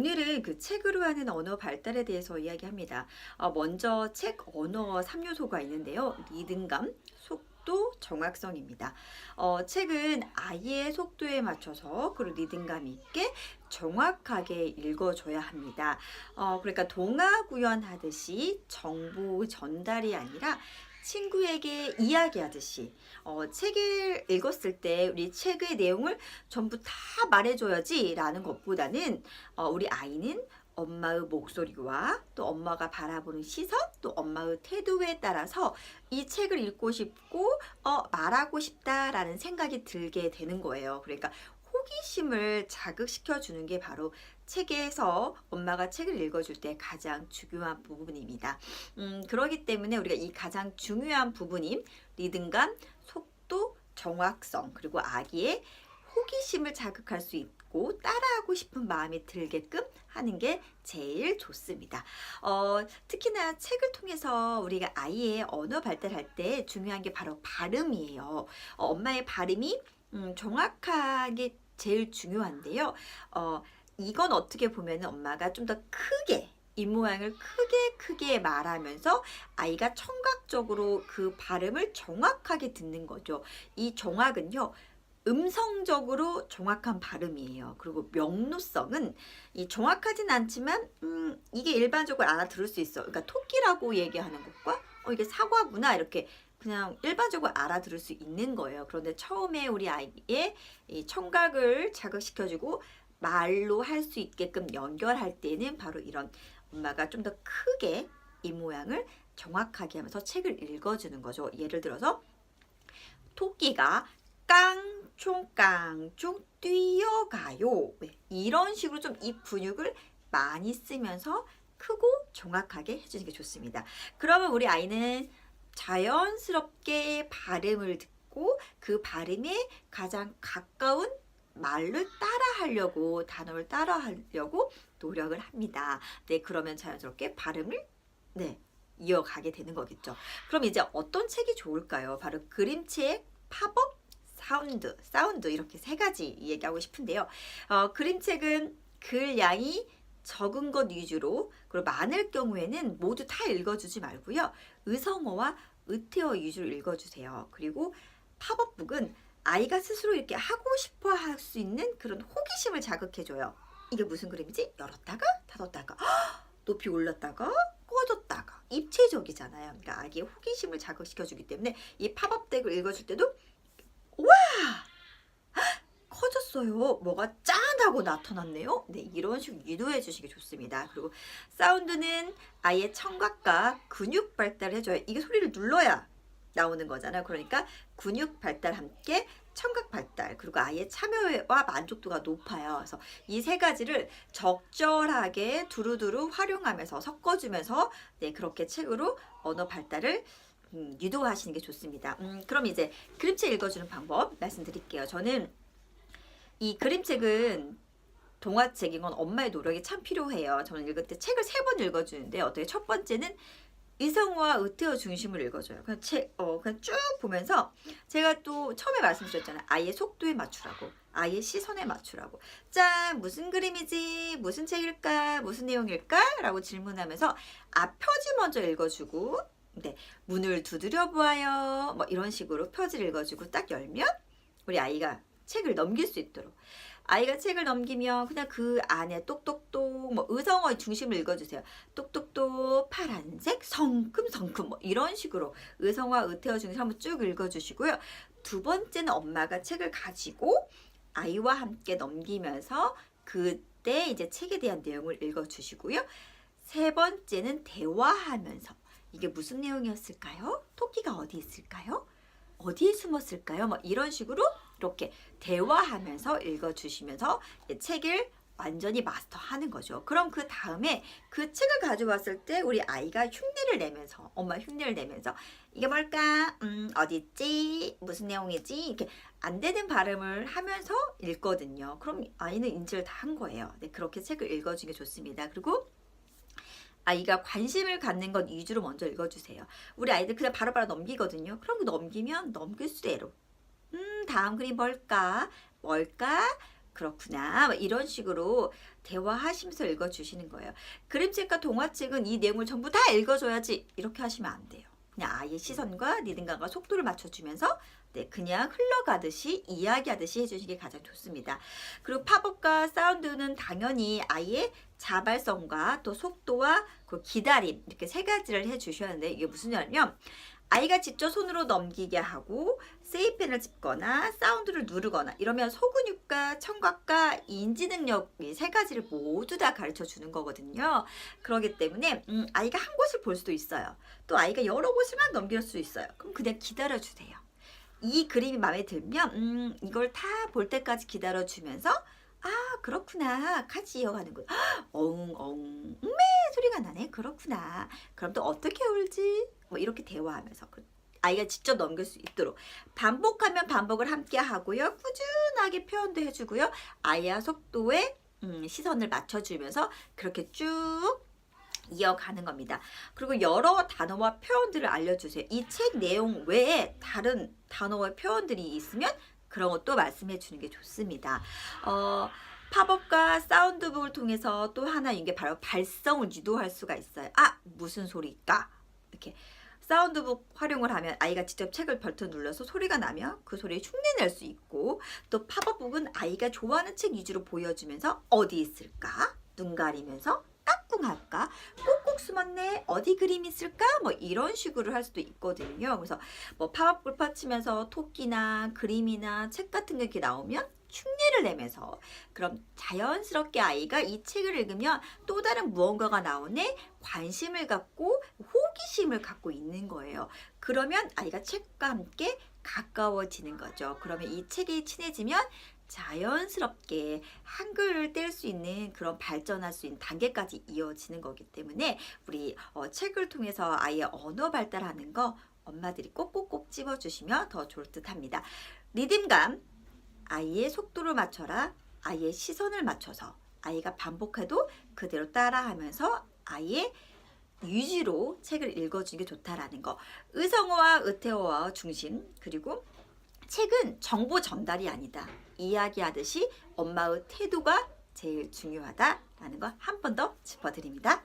오늘은 그 책으로 하는 언어 발달에 대해서 이야기합니다. 먼저 책 언어 3요소가 있는데요. 리듬감, 속도, 정확성입니다. 책은 아이의 속도에 맞춰서 그리고 리듬감 있게 정확하게 읽어줘야 합니다. 그러니까 동화 구연하듯이 정보 전달이 아니라 친구에게 이야기하듯이 책을 읽었을 때 우리 책의 내용을 전부 다 말해줘야지 라는 것보다는 우리 아이는 엄마의 목소리와 또 엄마가 바라보는 시선 또 엄마의 태도에 따라서 이 책을 읽고 싶고 말하고 싶다라는 생각이 들게 되는 거예요. 그러니까 호기심을 자극시켜 주는 게 바로 책에서 엄마가 책을 읽어줄 때 가장 중요한 부분입니다. 그렇기 때문에 우리가 이 가장 중요한 부분인 리듬감, 속도, 정확성 그리고 아기의 호기심을 자극할 수 있고 따라하고 싶은 마음이 들게끔 하는 게 제일 좋습니다. 특히나 책을 통해서 우리가 아이의 언어 발달할 때 중요한 게 바로 발음이에요. 엄마의 발음이 정확하게 제일 중요한데요. 이건 어떻게 보면 엄마가 좀 더 크게 입 모양을 크게 말하면서 아이가 청각적으로 그 발음을 정확하게 듣는 거죠. 이 정확은요. 음성적으로 정확한 발음이에요. 그리고 명료성은 이 정확하진 않지만 이게 일반적으로 알아들을 수 있어. 그러니까 토끼라고 얘기하는 것과 이게 사과구나 이렇게 그냥 일반적으로 알아들을 수 있는 거예요. 그런데 처음에 우리 아이의 이 청각을 자극시켜주고 말로 할 수 있게끔 연결할 때는 바로 이런 엄마가 좀 더 크게 이 모양을 정확하게 하면서 책을 읽어주는 거죠. 예를 들어서 토끼가 깡총 뛰어가요. 이런 식으로 좀 입 근육을 많이 쓰면서 크고 정확하게 해주는 게 좋습니다. 그러면 우리 아이는 자연스럽게 발음을 듣고 그 발음에 가장 가까운 말을 따라하려고 단어를 따라하려고 노력을 합니다. 네, 그러면 자연스럽게 발음을 이어가게 되는 거겠죠. 그럼 이제 어떤 책이 좋을까요? 바로 그림책, 팝업, 사운드 이렇게 세 가지 얘기하고 싶은데요. 그림책은 글 양이 적은 것 위주로 그리고 많을 경우에는 모두 다 읽어주지 말고요. 의성어와 의태어 위주로 읽어주세요. 그리고 팝업북은 아이가 스스로 이렇게 하고 싶어 할 수 있는 그런 호기심을 자극해줘요. 이게 무슨 그림이지? 열었다가 닫았다가 높이 올렸다가 꺼졌다가 입체적이잖아요. 그러니까 아기의 호기심을 자극시켜주기 때문에 이 팝업덱을 읽어줄 때도 와! 커졌어요. 뭐가 짠하고 나타났네요. 네, 이런 식으로 유도해 주시기 좋습니다. 그리고 사운드는 아이의 청각과 근육 발달을 해줘요. 이게 소리를 눌러야 나오는 거잖아요. 그러니까 근육 발달 함께 청각 발달 그리고 아이의 참여와 만족도가 높아요. 그래서 이 세 가지를 적절하게 두루두루 활용하면서 섞어주면서 그렇게 책으로 언어 발달을 유도하시는 게 좋습니다. 그럼 이제 그림책 읽어주는 방법 말씀드릴게요. 저는 이 그림책은 동화책인 건 엄마의 노력이 참 필요해요. 저는 읽을 때 책을 3번 읽어주는데 어떻게 첫 번째는 의성어와 의태어 중심으로 읽어줘요. 그냥 그냥 쭉 보면서 제가 또 처음에 말씀드렸잖아요. 아이의 속도에 맞추라고. 아이의 시선에 맞추라고. 짠! 무슨 그림이지? 무슨 책일까? 무슨 내용일까? 라고 질문하면서 표지 먼저 읽어주고 문을 두드려 보아요. 뭐 이런 식으로 표지를 읽어주고 딱 열면 우리 아이가 책을 넘길 수 있도록 아이가 책을 넘기면 그냥 그 안에 똑똑똑 뭐 의성어의 중심을 읽어주세요. 똑똑똑 파란색 성큼성큼 뭐 이런 식으로 의성어와 의태어 중심 한번 쭉 읽어주시고요. 두 번째는 엄마가 책을 가지고 아이와 함께 넘기면서 그때 이제 책에 대한 내용을 읽어주시고요. 세 번째는 대화하면서 이게 무슨 내용이었을까요? 토끼가 어디 있을까요? 어디에 숨었을까요? 뭐 이런 식으로 이렇게 대화하면서 읽어주시면서 책을 완전히 마스터하는 거죠. 그럼 그 다음에 그 책을 가져왔을 때 우리 아이가 흉내를 내면서 엄마 흉내를 내면서 이게 뭘까? 어디 있지? 무슨 내용이지? 이렇게 안 되는 발음을 하면서 읽거든요. 그럼 아이는 인지를 다 한 거예요. 그렇게 책을 읽어주는 게 좋습니다. 그리고 아이가 관심을 갖는 것 위주로 먼저 읽어주세요. 우리 아이들 그냥 바로바로 넘기거든요. 그럼 넘기면 넘길수대로 다음 그림 뭘까? 그렇구나. 이런 식으로 대화하시면서 읽어주시는 거예요. 그림책과 동화책은 이 내용을 전부 다 읽어줘야지 이렇게 하시면 안 돼요. 그냥 아이의 시선과 리듬감과 속도를 맞춰주면서 네, 그냥 흘러가듯이 이야기하듯이 해주시는 게 가장 좋습니다. 그리고 팝업과 사운드는 당연히 아이의 자발성과 또 속도와 그 기다림 이렇게 세 가지를 해주셔야 되는데 이게 무슨 말이냐면 아이가 직접 손으로 넘기게 하고 세이펜을 짚거나 사운드를 누르거나 이러면 소근육과 청각과 인지 능력 이 세 가지를 모두 다 가르쳐 주는 거거든요. 그렇기 때문에 아이가 한 곳을 볼 수도 있어요. 또 아이가 여러 곳을만 넘길 수 있어요. 그럼 그냥 기다려 주세요. 이 그림이 마음에 들면 이걸 다 볼 때까지 기다려 주면서 아 그렇구나 같이 이어가는 거예요. 엉엉 매 소리가 나네. 그렇구나. 그럼 또 어떻게 울지? 뭐 이렇게 대화하면서 아이가 직접 넘길 수 있도록 반복하면 반복을 함께 하고요. 꾸준하게 표현도 해주고요. 아이와 속도에 시선을 맞춰주면서 그렇게 쭉 이어가는 겁니다. 그리고 여러 단어와 표현들을 알려주세요. 이 책 내용 외에 다른 단어와 표현들이 있으면 그런 것도 말씀해 주는 게 좋습니다. 팝업과 사운드북을 통해서 또 하나 이게 바로 발성을 유도할 수가 있어요. 아 무슨 소리일까? 이렇게 사운드북 활용을 하면 아이가 직접 책을 버튼 눌러서 소리가 나면 그 소리에 흉내낼 수 있고 또 팝업북은 아이가 좋아하는 책 위주로 보여주면서 어디 있을까? 눈 가리면서 까꿍할까? 꼭꼭 숨었네? 어디 그림 있을까? 뭐 이런 식으로 할 수도 있거든요. 그래서 뭐 팝업북 펼치면서 토끼나 그림이나 책 같은 게 이렇게 나오면 흉내를 내면서 그럼 자연스럽게 아이가 이 책을 읽으면 또 다른 무언가가 나오네 관심을 갖고 호기심을 갖고 있는 거예요. 그러면 아이가 책과 함께 가까워지는 거죠. 그러면 이 책이 친해지면 자연스럽게 한글을 뗄 수 있는 그런 발전할 수 있는 단계까지 이어지는 거기 때문에 우리 책을 통해서 아이의 언어 발달하는 거 엄마들이 꼭꼭꼭 집어주시면 더 좋을 듯 합니다. 리듬감 아이의 속도를 맞춰라. 아이의 시선을 맞춰서 아이가 반복해도 그대로 따라하면서 아이의 유지로 책을 읽어주는 게 좋다라는 거. 의성어와 의태어와 중심 그리고 책은 정보 전달이 아니다. 이야기하듯이 엄마의 태도가 제일 중요하다라는 거 한 번 더 짚어드립니다.